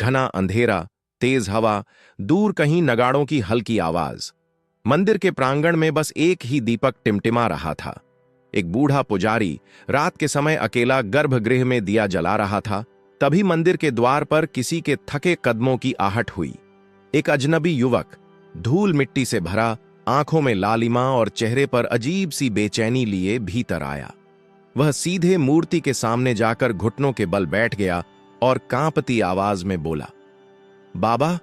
घना अंधेरा, तेज हवा, दूर कहीं नगाड़ों की हल्की आवाज। मंदिर के प्रांगण में बस एक ही दीपक टिमटिमा रहा था। एक बूढ़ा पुजारी रात के समय अकेला गर्भगृह में दिया जला रहा था। तभी मंदिर के द्वार पर किसी के थके कदमों की आहट हुई। एक अजनबी युवक, धूल मिट्टी से भरा, आंखों में लालिमा और चेहरे पर अजीब सी बेचैनी लिए भीतर आया। वह सीधे मूर्ति के सामने जाकर घुटनों के बल बैठ गया और कांपती आवाज में बोला, बाबा,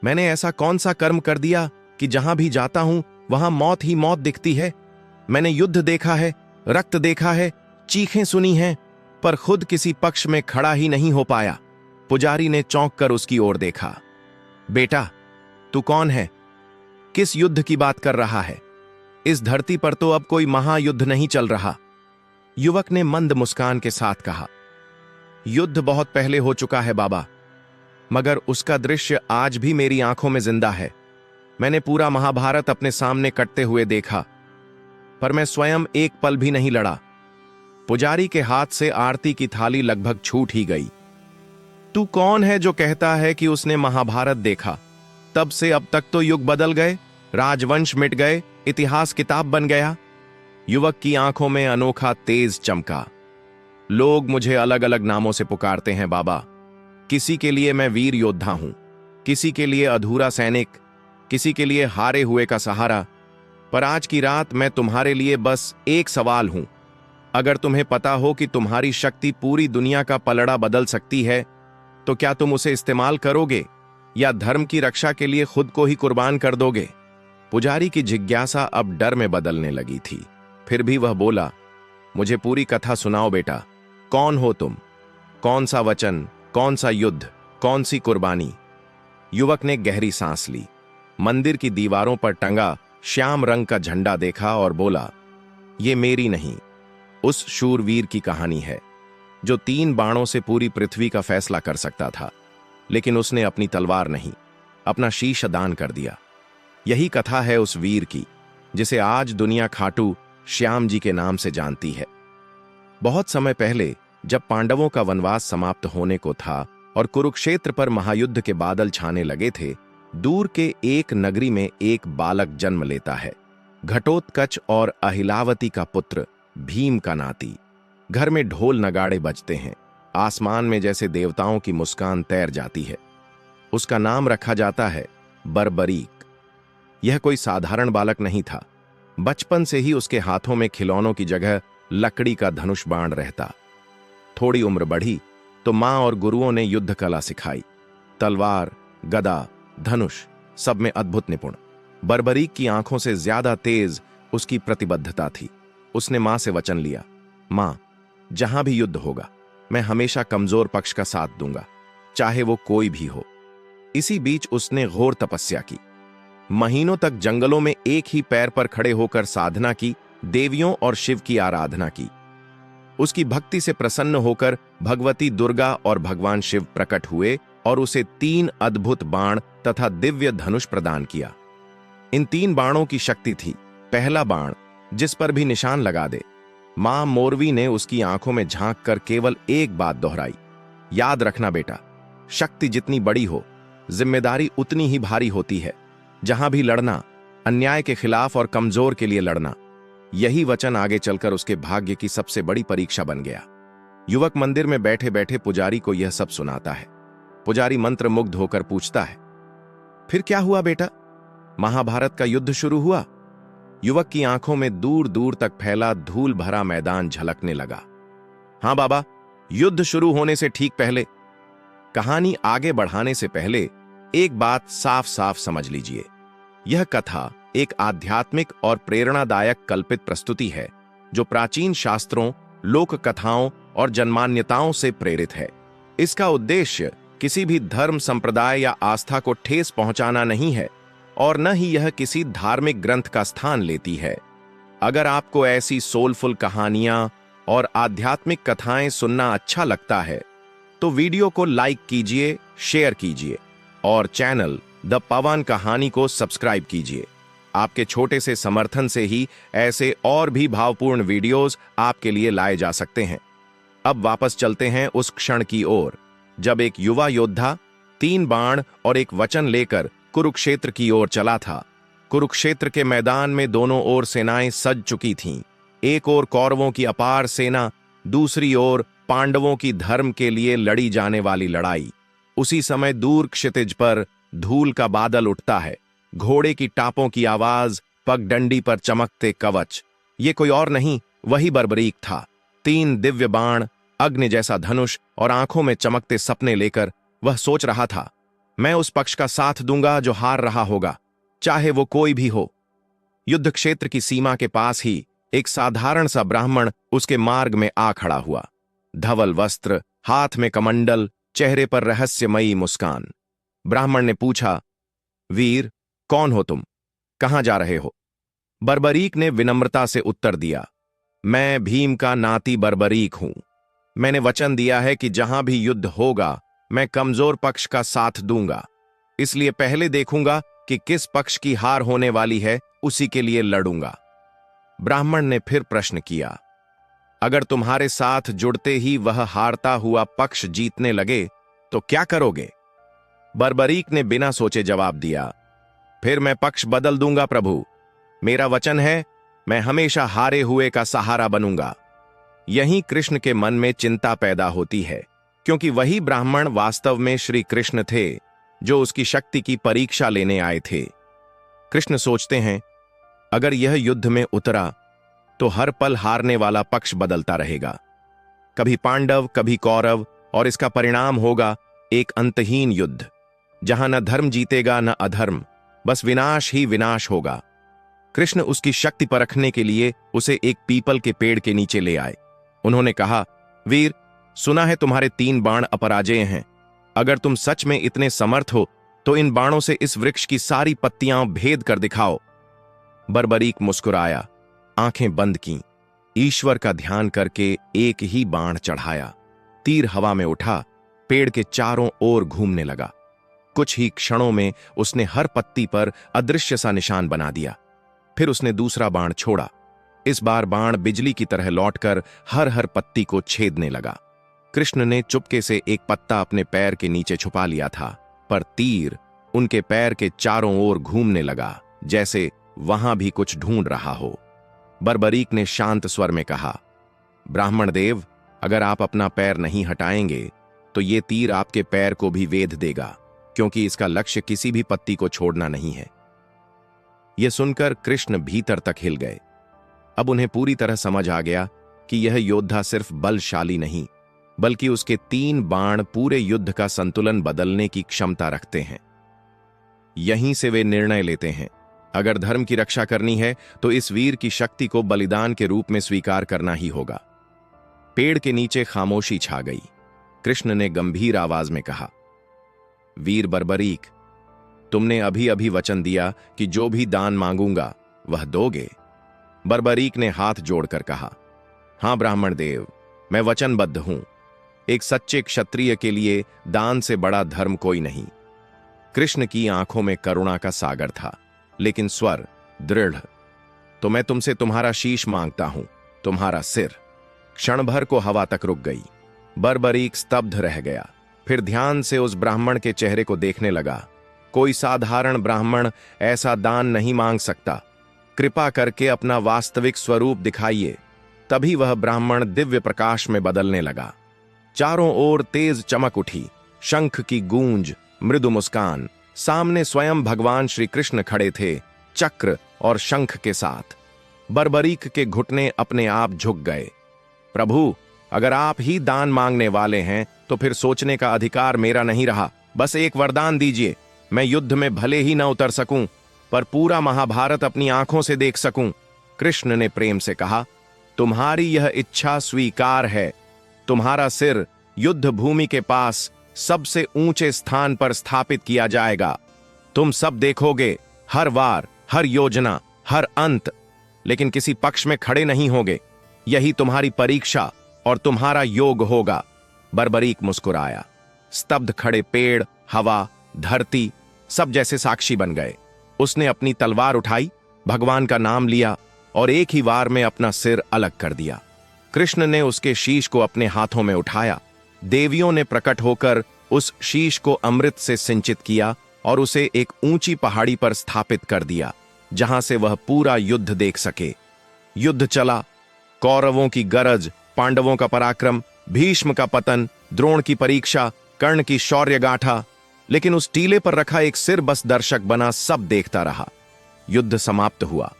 मैंने ऐसा कौन सा कर्म कर दिया कि जहां भी जाता हूं वहां मौत ही मौत दिखती है। मैंने युद्ध देखा है, रक्त देखा है, चीखें सुनी हैं, पर खुद किसी पक्ष में खड़ा ही नहीं हो पाया। पुजारी ने चौंक कर उसकी ओर देखा। बेटा, तू कौन है? किस युद्ध की बात कर रहा है? इस धरती पर तो अब कोई महायुद्ध नहीं चल रहा। युवक ने मंद मुस्कान के साथ कहा, युद्ध बहुत पहले हो चुका है बाबा, मगर उसका दृश्य आज भी मेरी आंखों में जिंदा है। मैंने पूरा महाभारत अपने सामने कटते हुए देखा, पर मैं स्वयं एक पल भी नहीं लड़ा। पुजारी के हाथ से आरती की थाली लगभग छूट ही गई। तू कौन है जो कहता है कि उसने महाभारत देखा? तब से अब तक तो युग बदल गए, राजवंश मिट गए, इतिहास किताब बन गया। युवक की आंखों में अनोखा तेज चमका। लोग मुझे अलग अलग नामों से पुकारते हैं बाबा। किसी के लिए मैं वीर योद्धा हूं, किसी के लिए अधूरा सैनिक, किसी के लिए हारे हुए का सहारा। पर आज की रात मैं तुम्हारे लिए बस एक सवाल हूं। अगर तुम्हें पता हो कि तुम्हारी शक्ति पूरी दुनिया का पलड़ा बदल सकती है, तो क्या तुम उसे इस्तेमाल करोगे या धर्म की रक्षा के लिए खुद को ही कुर्बान कर दोगे? पुजारी की जिज्ञासा अब डर में बदलने लगी थी। फिर भी वह बोला, मुझे पूरी कथा सुनाओ बेटा। कौन हो तुम? कौन सा वचन, कौन सा युद्ध, कौन सी कुर्बानी? युवक ने गहरी सांस ली, मंदिर की दीवारों पर टंगा श्याम रंग का झंडा देखा और बोला, ये मेरी नहीं, उस शूरवीर की कहानी है जो 3 बाणों से पूरी पृथ्वी का फैसला कर सकता था, लेकिन उसने अपनी तलवार नहीं, अपना शीश दान कर दिया। यही कथा है उस वीर की, जिसे आज दुनिया खाटू श्याम जी के नाम से जानती है। बहुत समय पहले, जब पांडवों का वनवास समाप्त होने को था और कुरुक्षेत्र पर महायुद्ध के बादल छाने लगे थे, दूर के एक नगरी में एक बालक जन्म लेता है। घटोत्कच और अहिलावती का पुत्र, भीम का नाती। घर में ढोल नगाड़े बजते हैं, आसमान में जैसे देवताओं की मुस्कान तैर जाती है। उसका नाम रखा जाता है बर्बरीक। यह कोई साधारण बालक नहीं था। बचपन से ही उसके हाथों में खिलौनों की जगह लकड़ी का धनुष बाण रहता। थोड़ी उम्र बढ़ी तो मां और गुरुओं ने युद्ध कला सिखाई। तलवार, गदा, धनुष, सब में अद्भुत निपुण। बर्बरीक की आंखों से ज्यादा तेज उसकी प्रतिबद्धता थी। उसने मां से वचन लिया, मां, जहां भी युद्ध होगा मैं हमेशा कमजोर पक्ष का साथ दूंगा, चाहे वो कोई भी हो। इसी बीच उसने घोर तपस्या की। महीनों तक जंगलों में एक ही पैर पर खड़े होकर साधना की, देवियों और शिव की आराधना की। उसकी भक्ति से प्रसन्न होकर भगवती दुर्गा और भगवान शिव प्रकट हुए और उसे 3 अद्भुत बाण तथा दिव्य धनुष प्रदान किया। इन 3 बाणों की शक्ति थी। पहला बाण जिस पर भी निशान लगा दे। मां मोरवी ने उसकी आंखों में झांक कर केवल एक बात दोहराई, याद रखना बेटा, शक्ति जितनी बड़ी हो, जिम्मेदारी उतनी ही भारी होती है। जहां भी लड़ना, अन्याय के खिलाफ और कमजोर के लिए लड़ना। यही वचन आगे चलकर उसके भाग्य की सबसे बड़ी परीक्षा बन गया। युवक मंदिर में बैठे बैठे पुजारी को यह सब सुनाता है। पुजारी मंत्र मुग्ध होकर पूछता है, फिर क्या हुआ बेटा? महाभारत का युद्ध शुरू हुआ? युवक की आंखों में दूर दूर तक फैला धूल भरा मैदान झलकने लगा। हां बाबा, युद्ध शुरू होने से ठीक पहले। कहानी आगे बढ़ाने से पहले एक बात साफ साफ समझ लीजिए। यह कथा एक आध्यात्मिक और प्रेरणादायक कल्पित प्रस्तुति है जो प्राचीन शास्त्रों, लोक कथाओं और जनमान्यताओं से प्रेरित है। इसका उद्देश्य किसी भी धर्म, संप्रदाय या आस्था को ठेस पहुंचाना नहीं है और न ही यह किसी धार्मिक ग्रंथ का स्थान लेती है। अगर आपको ऐसी सोलफुल कहानियां और आध्यात्मिक कथाएं सुनना अच्छा लगता है तो वीडियो को लाइक कीजिए, शेयर कीजिए और चैनल द पवन कहानी को सब्सक्राइब कीजिए। आपके छोटे से समर्थन से ही ऐसे और भी भावपूर्ण वीडियोस आपके लिए लाए जा सकते हैं। अब वापस चलते हैं उस क्षण की ओर जब एक युवा योद्धा 3 बाण और एक वचन लेकर कुरुक्षेत्र की ओर चला था। कुरुक्षेत्र के मैदान में दोनों ओर सेनाएं सज चुकी थीं। एक ओर कौरवों की अपार सेना, दूसरी ओर पांडवों की धर्म के लिए लड़ी जाने वाली लड़ाई। उसी समय दूर क्षितिज पर धूल का बादल उठता है, घोड़े की टापों की आवाज, पगडंडी पर चमकते कवच। ये कोई और नहीं, वही बर्बरीक था। 3 दिव्य बाण, अग्नि जैसा धनुष और आंखों में चमकते सपने लेकर वह सोच रहा था, मैं उस पक्ष का साथ दूंगा जो हार रहा होगा, चाहे वो कोई भी हो। युद्ध क्षेत्र की सीमा के पास ही एक साधारण सा ब्राह्मण उसके मार्ग में आ खड़ा हुआ। धवल वस्त्र, हाथ में कमंडल, चेहरे पर रहस्यमयी मुस्कान। ब्राह्मण ने पूछा, वीर, कौन हो तुम? कहां जा रहे हो? बर्बरीक ने विनम्रता से उत्तर दिया, मैं भीम का नाती बर्बरीक हूं। मैंने वचन दिया है कि जहां भी युद्ध होगा मैं कमजोर पक्ष का साथ दूंगा, इसलिए पहले देखूंगा कि किस पक्ष की हार होने वाली है, उसी के लिए लड़ूंगा। ब्राह्मण ने फिर प्रश्न किया, अगर तुम्हारे साथ जुड़ते ही वह हारता हुआ पक्ष जीतने लगे तो क्या करोगे? बर्बरीक ने बिना सोचे जवाब दिया, फिर मैं पक्ष बदल दूंगा प्रभु। मेरा वचन है, मैं हमेशा हारे हुए का सहारा बनूंगा। यहीं कृष्ण के मन में चिंता पैदा होती है, क्योंकि वही ब्राह्मण वास्तव में श्री कृष्ण थे, जो उसकी शक्ति की परीक्षा लेने आए थे। कृष्ण सोचते हैं, अगर यह युद्ध में उतरा तो हर पल हारने वाला पक्ष बदलता रहेगा, कभी पांडव कभी कौरव, और इसका परिणाम होगा एक अंतहीन युद्ध, जहां न धर्म जीतेगा न अधर्म, बस विनाश ही विनाश होगा। कृष्ण उसकी शक्ति परखने के लिए उसे एक पीपल के पेड़ के नीचे ले आए। उन्होंने कहा, वीर, सुना है तुम्हारे 3 बाण अपराजेय हैं। अगर तुम सच में इतने समर्थ हो तो इन बाणों से इस वृक्ष की सारी पत्तियां भेद कर दिखाओ। बर्बरीक मुस्कुराया, आंखें बंद कीं, ईश्वर का ध्यान करके एक ही बाण चढ़ाया। तीर हवा में उठा, पेड़ के चारों ओर घूमने लगा। कुछ ही क्षणों में उसने हर पत्ती पर अदृश्य सा निशान बना दिया। फिर उसने दूसरा बाण छोड़ा। इस बार बाण बिजली की तरह लौटकर हर हर पत्ती को छेदने लगा। कृष्ण ने चुपके से एक पत्ता अपने पैर के नीचे छुपा लिया था, पर तीर उनके पैर के चारों ओर घूमने लगा, जैसे वहां भी कुछ ढूंढ रहा हो। बर्बरीक ने शांत स्वर में कहा, ब्राह्मण देव, अगर आप अपना पैर नहीं हटाएंगे तो ये तीर आपके पैर को भी वेध देगा, क्योंकि इसका लक्ष्य किसी भी पत्ती को छोड़ना नहीं है। यह सुनकर कृष्ण भीतर तक हिल गए। अब उन्हें पूरी तरह समझ आ गया कि यह योद्धा सिर्फ बलशाली नहीं, बल्कि उसके 3 बाण पूरे युद्ध का संतुलन बदलने की क्षमता रखते हैं। यहीं से वे निर्णय लेते हैं, अगर धर्म की रक्षा करनी है तो इस वीर की शक्ति को बलिदान के रूप में स्वीकार करना ही होगा। पेड़ के नीचे खामोशी छा गई। कृष्ण ने गंभीर आवाज में कहा, वीर बर्बरीक, तुमने अभी अभी वचन दिया कि जो भी दान मांगूंगा वह दोगे। बर्बरीक ने हाथ जोड़कर कहा, हां ब्राह्मण देव, मैं वचनबद्ध हूं। एक सच्चे क्षत्रिय के लिए दान से बड़ा धर्म कोई नहीं। कृष्ण की आंखों में करुणा का सागर था, लेकिन स्वर दृढ़। तो मैं तुमसे तुम्हारा शीश मांगता हूं, तुम्हारा सिर। क्षण भर को हवा तक रुक गई। बर्बरीक स्तब्ध रह गया, फिर ध्यान से उस ब्राह्मण के चेहरे को देखने लगा। कोई साधारण ब्राह्मण ऐसा दान नहीं मांग सकता। कृपा करके अपना वास्तविक स्वरूप दिखाइए। तभी वह ब्राह्मण दिव्य प्रकाश में बदलने लगा। चारों ओर तेज चमक उठी, शंख की गूंज, मृदु मुस्कान। सामने स्वयं भगवान श्री कृष्ण खड़े थे, चक्र और शंख के साथ। बर्बरीक के घुटने अपने आप झुक गए। प्रभु, अगर आप ही दान मांगने वाले हैं तो फिर सोचने का अधिकार मेरा नहीं रहा। बस एक वरदान दीजिए, मैं युद्ध में भले ही न उतर सकूं, पर पूरा महाभारत अपनी आंखों से देख सकूं। कृष्ण ने प्रेम से कहा, तुम्हारी यह इच्छा स्वीकार है। तुम्हारा सिर युद्ध भूमि के पास सबसे ऊंचे स्थान पर स्थापित किया जाएगा। तुम सब देखोगे, हर वार, हर योजना, हर अंत, लेकिन किसी पक्ष में खड़े नहीं होगे। यही तुम्हारी परीक्षा और तुम्हारा योग होगा। बर्बरीक मुस्कुराया। स्तब्ध खड़े पेड़, हवा, धरती सब जैसे साक्षी बन गए। उसने अपनी तलवार उठाई, भगवान का नाम लिया और एक ही वार में अपना सिर अलग कर दिया। कृष्ण ने उसके शीश को अपने हाथों में उठाया। देवियों ने प्रकट होकर उस शीश को अमृत से सिंचित किया और उसे एक ऊंची पहाड़ी पर स्थापित कर दिया, जहां से वह पूरा युद्ध देख सके। युद्ध चला। कौरवों की गरज, पांडवों का पराक्रम, भीष्म का पतन, द्रोण की परीक्षा, कर्ण की शौर्य गाथा। लेकिन उस टीले पर रखा एक सिर बस दर्शक बना सब देखता रहा। युद्ध समाप्त हुआ,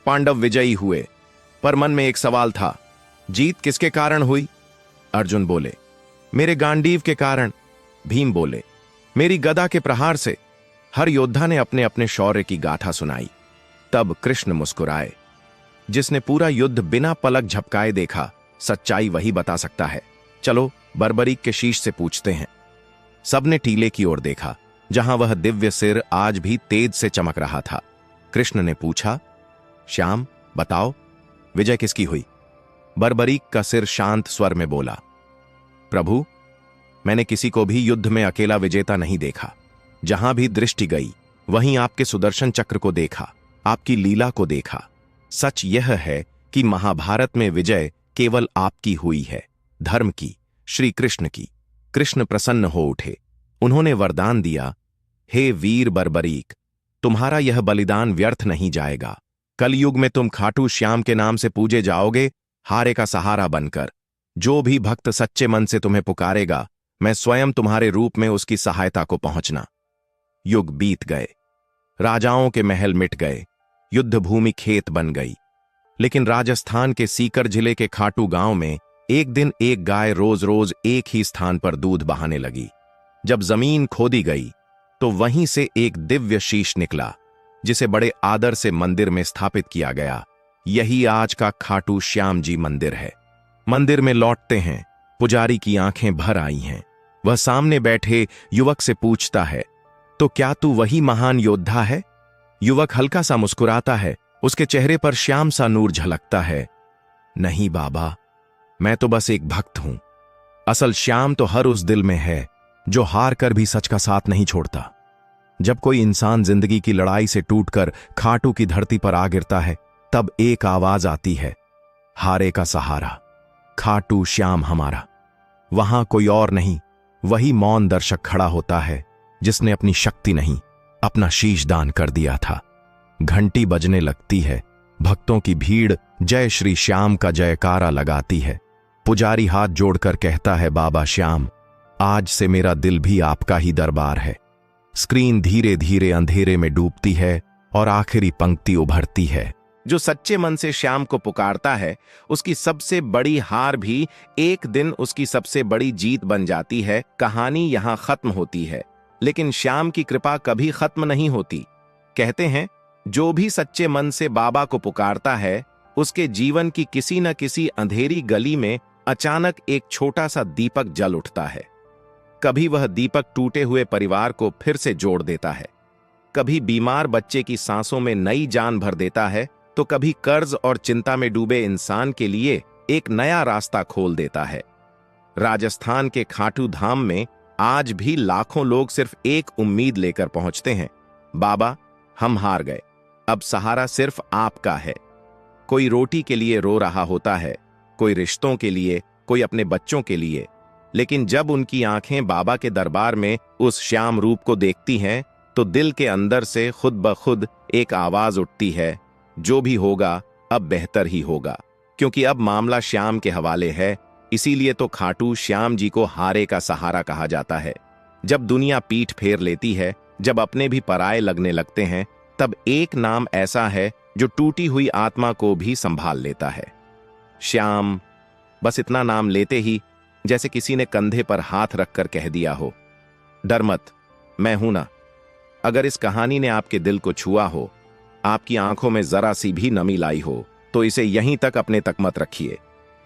पांडव विजयी हुए, पर मन में एक सवाल था, जीत किसके कारण हुई? अर्जुन बोले, मेरे गांडीव के कारण। भीम बोले, मेरी गदा के प्रहार से। हर योद्धा ने अपने अपने शौर्य की गाथा सुनाई। तब कृष्ण मुस्कुराए। जिसने पूरा युद्ध बिना पलक झपकाए देखा, सच्चाई वही बता सकता है। चलो बर्बरीक के शीश से पूछते हैं। सबने टीले की ओर देखा, जहां वह दिव्य सिर आज भी तेज से चमक रहा था। कृष्ण ने पूछा, श्याम बताओ, विजय किसकी हुई? बर्बरीक का सिर शांत स्वर में बोला, प्रभु, मैंने किसी को भी युद्ध में अकेला विजेता नहीं देखा। जहां भी दृष्टि गई, वहीं आपके सुदर्शन चक्र को देखा, आपकी लीला को देखा। सच यह है कि महाभारत में विजय केवल आपकी हुई है, धर्म की, श्री कृष्ण की। कृष्ण प्रसन्न हो उठे। उन्होंने वरदान दिया, हे वीर बर्बरीक, तुम्हारा यह बलिदान व्यर्थ नहीं जाएगा। कलयुग में तुम खाटू श्याम के नाम से पूजे जाओगे, हारे का सहारा बनकर। जो भी भक्त सच्चे मन से तुम्हें पुकारेगा, मैं स्वयं तुम्हारे रूप में उसकी सहायता को पहुंचना। युग बीत गए, राजाओं के महल मिट गए, युद्ध भूमि खेत बन गई। लेकिन राजस्थान के सीकर जिले के खाटू गांव में एक दिन एक गाय रोज रोज एक ही स्थान पर दूध बहाने लगी। जब जमीन खोदी गई तो वहीं से एक दिव्य शीश निकला, जिसे बड़े आदर से मंदिर में स्थापित किया गया। यही आज का खाटू श्याम जी मंदिर है। मंदिर में लौटते हैं, पुजारी की आंखें भर आई हैं। वह सामने बैठे युवक से पूछता है, तो क्या तू वही महान योद्धा है? युवक हल्का सा मुस्कुराता है, उसके चेहरे पर श्याम सा नूर झलकता है। नहीं बाबा, मैं तो बस एक भक्त हूं। असल श्याम तो हर उस दिल में है जो हार कर भी सच का साथ नहीं छोड़ता। जब कोई इंसान जिंदगी की लड़ाई से टूटकर खाटू की धरती पर आ गिरता है, तब एक आवाज आती है, हारे का सहारा, खाटू श्याम हमारा। वहां कोई और नहीं, वही मौन दर्शक खड़ा होता है, जिसने अपनी शक्ति नहीं, अपना शीश दान कर दिया था। घंटी बजने लगती है, भक्तों की भीड़ जय श्री श्याम का जयकारा लगाती है। पुजारी हाथ जोड़कर कहता है, बाबा श्याम, आज से मेरा दिल भी आपका ही दरबार है। स्क्रीन धीरे धीरे अंधेरे में डूबती है और आखिरी पंक्ति उभरती है, जो सच्चे मन से श्याम को पुकारता है, उसकी सबसे बड़ी हार भी एक दिन उसकी सबसे बड़ी जीत बन जाती है। कहानी यहां खत्म होती है, लेकिन श्याम की कृपा कभी खत्म नहीं होती। कहते हैं, जो भी सच्चे मन से बाबा को पुकारता है, उसके जीवन की किसी न किसी अंधेरी गली में अचानक एक छोटा सा दीपक जल उठता है। कभी वह दीपक टूटे हुए परिवार को फिर से जोड़ देता है, कभी बीमार बच्चे की सांसों में नई जान भर देता है, तो कभी कर्ज और चिंता में डूबे इंसान के लिए एक नया रास्ता खोल देता है। राजस्थान के खाटू धाम में आज भी लाखों लोग सिर्फ एक उम्मीद लेकर पहुंचते हैं, बाबा हम हार गए, अब सहारा सिर्फ आपका है। कोई रोटी के लिए रो रहा होता है, कोई रिश्तों के लिए, कोई अपने बच्चों के लिए। लेकिन जब उनकी आंखें बाबा के दरबार में उस श्याम रूप को देखती हैं, तो दिल के अंदर से खुद ब खुद एक आवाज उठती है, जो भी होगा अब बेहतर ही होगा। क्योंकि अब मामला श्याम के हवाले है, इसीलिए तो खाटू श्याम जी को हारे का सहारा कहा जाता है। जब दुनिया पीठ फेर लेती है, जब अपने भी पराये लगने लगते हैं, तब एक नाम ऐसा है जो टूटी हुई आत्मा को भी संभाल लेता है, श्याम। बस इतना नाम लेते ही जैसे किसी ने कंधे पर हाथ रखकर कह दिया हो, डर मत, मैं हूं ना। अगर इस कहानी ने आपके दिल को छुआ हो, आपकी आंखों में जरा सी भी नमी लाई हो, तो इसे यहीं तक अपने तक मत रखिए।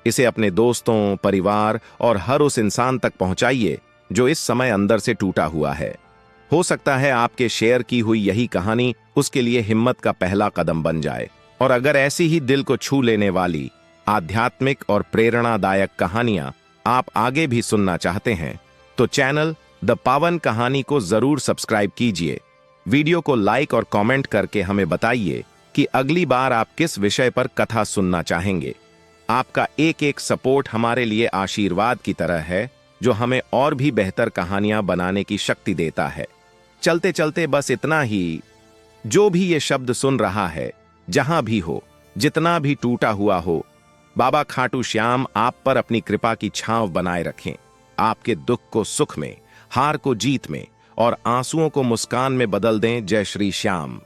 इसे अपने दोस्तों, परिवार और हर उस इंसान तक पहुंचाइए जो इस समय अंदर से टूटा हुआ है। हो सकता है आपके शेयर की हुई यही कहानी उसके लिए हिम्मत का पहला कदम बन जाए। और अगर ऐसी ही दिल को छू लेने वाली आध्यात्मिक और प्रेरणादायक कहानियां आप आगे भी सुनना चाहते हैं, तो चैनल द पावन कहानी को जरूर सब्सक्राइब कीजिए। वीडियो को लाइक और कमेंट करके हमें बताइए कि अगली बार आप किस विषय पर कथा सुनना चाहेंगे। आपका एक एक सपोर्ट हमारे लिए आशीर्वाद की तरह है, जो हमें और भी बेहतर कहानियां बनाने की शक्ति देता है। चलते चलते बस इतना ही, जो भी ये शब्द सुन रहा है, जहां भी हो, जितना भी टूटा हुआ हो, बाबा खाटू श्याम आप पर अपनी कृपा की छांव बनाए रखें। आपके दुख को सुख में, हार को जीत में और आंसुओं को मुस्कान में बदल दें। जय श्री श्याम।